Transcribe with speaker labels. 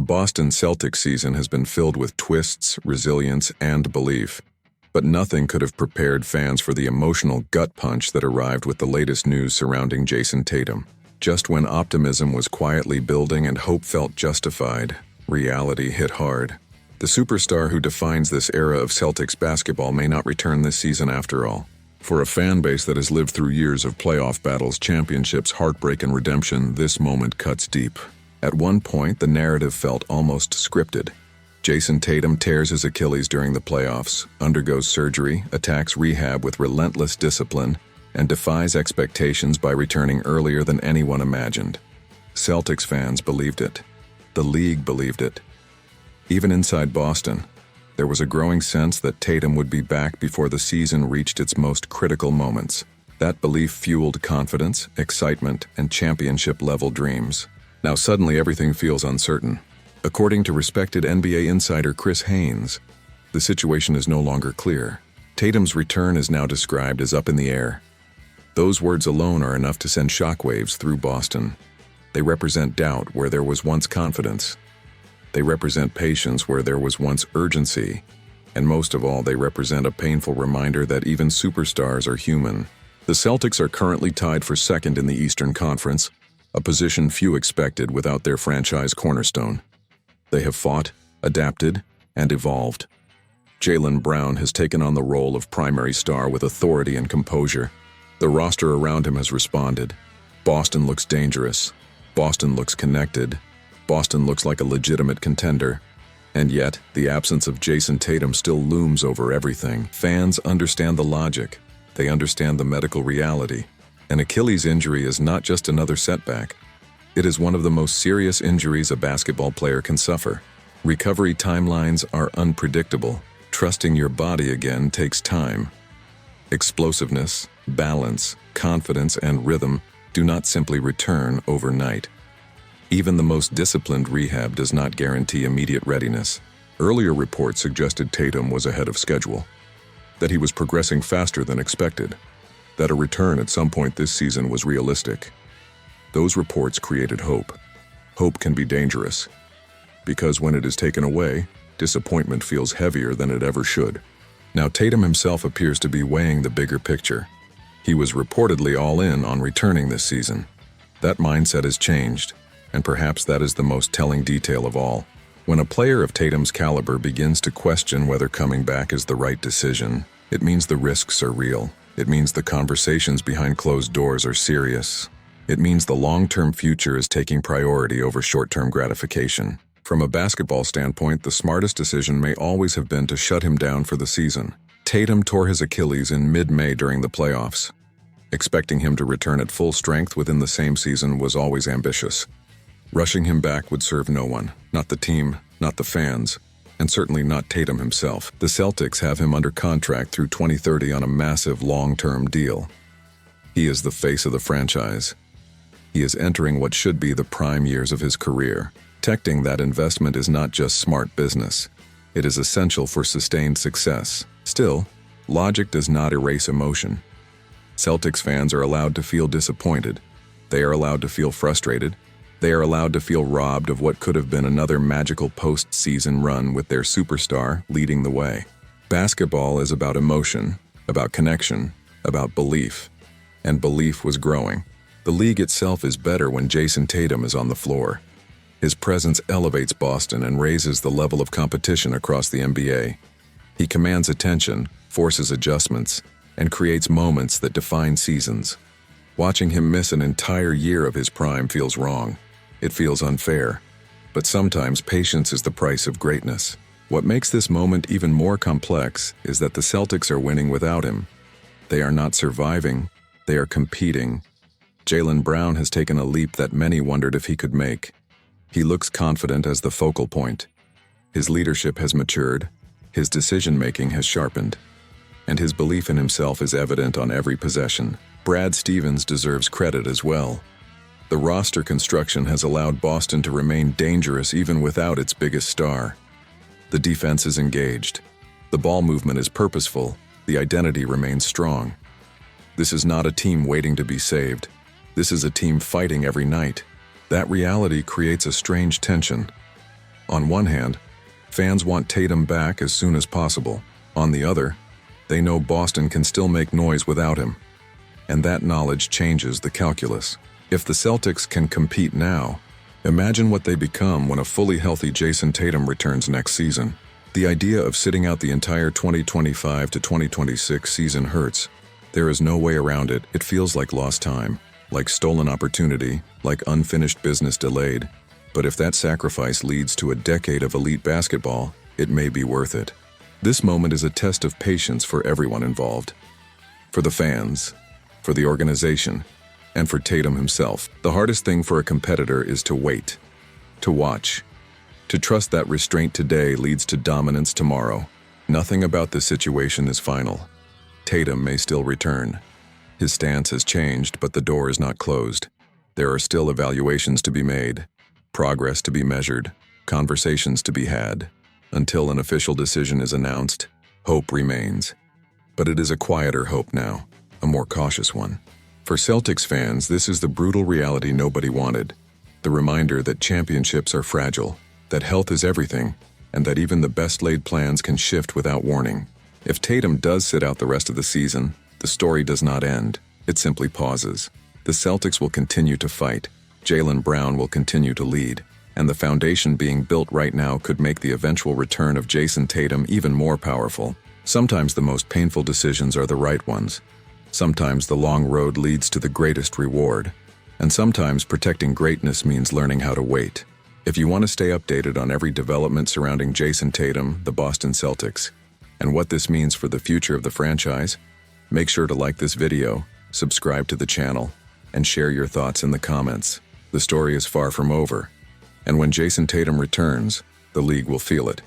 Speaker 1: Boston Celtics season has been filled with twists, resilience, and belief. But nothing could have prepared fans for the emotional gut punch that arrived with the latest news surrounding Jayson Tatum. Just when optimism was quietly building and hope felt justified, reality hit hard. The superstar who defines this era of Celtics basketball may not return this season after all. For a fan base that has lived through years of playoff battles, championships, heartbreak, and redemption, this moment cuts deep. At one point, the narrative felt almost scripted. Jayson Tatum tears his Achilles during the playoffs, undergoes surgery, attacks rehab with relentless discipline, and defies expectations by returning earlier than anyone imagined. Celtics fans believed it. The league believed it. Even inside Boston, there was a growing sense that Tatum would be back before the season reached its most critical moments. That belief fueled confidence, excitement, and championship-level dreams. Now suddenly everything feels uncertain. According to respected NBA insider Chris Haynes, the situation is no longer clear. Tatum's return is now described as up in the air. Those words alone are enough to send shockwaves through Boston. They represent doubt where there was once confidence. They represent patience where there was once urgency. And most of all, they represent a painful reminder that even superstars are human. The Celtics are currently tied for second in the Eastern Conference, a position few expected without their franchise cornerstone. They have fought, adapted, and evolved. Jaylen Brown has taken on the role of primary star with authority and composure. The roster around him has responded. Boston looks dangerous. Boston looks connected. Boston looks like a legitimate contender. And yet, the absence of Jayson Tatum still looms over everything. Fans understand the logic. They understand the medical reality. An Achilles injury is not just another setback. It is one of the most serious injuries a basketball player can suffer. Recovery timelines are unpredictable. Trusting your body again takes time. Explosiveness, balance, confidence, and rhythm do not simply return overnight. Even the most disciplined rehab does not guarantee immediate readiness. Earlier reports suggested Tatum was ahead of schedule, that he was progressing faster than expected, that a return at some point this season was realistic. Those reports created hope. Hope can be dangerous, because when it is taken away, disappointment feels heavier than it ever should. Now Tatum himself appears to be weighing the bigger picture. He was reportedly all in on returning this season. That mindset has changed, and perhaps that is the most telling detail of all. When a player of Tatum's caliber begins to question whether coming back is the right decision, it means the risks are real. It means the conversations behind closed doors are serious. It means the long-term future is taking priority over short-term gratification. From a basketball standpoint, the smartest decision may always have been to shut him down for the season. Tatum tore his Achilles in mid-May during the playoffs. Expecting him to return at full strength within the same season was always ambitious. Rushing him back would serve no one, not the team, not the fans, and certainly not Tatum himself. The Celtics have him under contract through 2030 on a massive long-term deal. He is the face of the franchise. He is entering what should be the prime years of his career. Protecting that investment is not just smart business. It is essential for sustained success. Still, logic does not erase emotion. Celtics fans are allowed to feel disappointed. They are allowed to feel frustrated. They are allowed to feel robbed of what could have been another magical postseason run with their superstar leading the way. Basketball is about emotion, about connection, about belief. And belief was growing. The league itself is better when Jayson Tatum is on the floor. His presence elevates Boston and raises the level of competition across the NBA. He commands attention, forces adjustments, and creates moments that define seasons. Watching him miss an entire year of his prime feels wrong. It feels unfair. But sometimes patience is the price of greatness. What makes this moment even more complex is that the Celtics are winning without him. They are not surviving, they are competing. Jaylen Brown has taken a leap that many wondered if he could make. He looks confident as the focal point. His leadership has matured, his decision-making has sharpened, and his belief in himself is evident on every possession. Brad Stevens deserves credit as well. The roster construction has allowed Boston to remain dangerous even without its biggest star. The defense is engaged. The ball movement is purposeful. The identity remains strong. This is not a team waiting to be saved. This is a team fighting every night. That reality creates a strange tension. On one hand, fans want Tatum back as soon as possible. On the other, they know Boston can still make noise without him. And that knowledge changes the calculus. If the Celtics can compete now, imagine what they become when a fully healthy Jayson Tatum returns next season. The idea of sitting out the entire 2025 to 2026 season hurts. There is no way around it. It feels like lost time, like stolen opportunity, like unfinished business delayed. But if that sacrifice leads to a decade of elite basketball, it may be worth it. This moment is a test of patience for everyone involved. For the fans, for the organization, and for Tatum himself. The hardest thing for a competitor is to wait, to watch, to trust that restraint today leads to dominance tomorrow. Nothing about this situation is final. Tatum may still return. His stance has changed, but the door is not closed. There are still evaluations to be made, progress to be measured, conversations to be had. Until an official decision is announced, hope remains. But it is a quieter hope now, a more cautious one. For Celtics fans, this is the brutal reality nobody wanted. The reminder that championships are fragile, that health is everything, and that even the best-laid plans can shift without warning. If Tatum does sit out the rest of the season, the story does not end. It simply pauses. The Celtics will continue to fight. Jaylen Brown will continue to lead. And the foundation being built right now could make the eventual return of Jayson Tatum even more powerful. Sometimes the most painful decisions are the right ones. Sometimes the long road leads to the greatest reward. And sometimes protecting greatness means learning how to wait. If you want to stay updated on every development surrounding Jayson Tatum, the Boston Celtics, and what this means for the future of the franchise, make sure to like this video, subscribe to the channel, and share your thoughts in the comments. The story is far from over, and when Jayson Tatum returns, the league will feel it.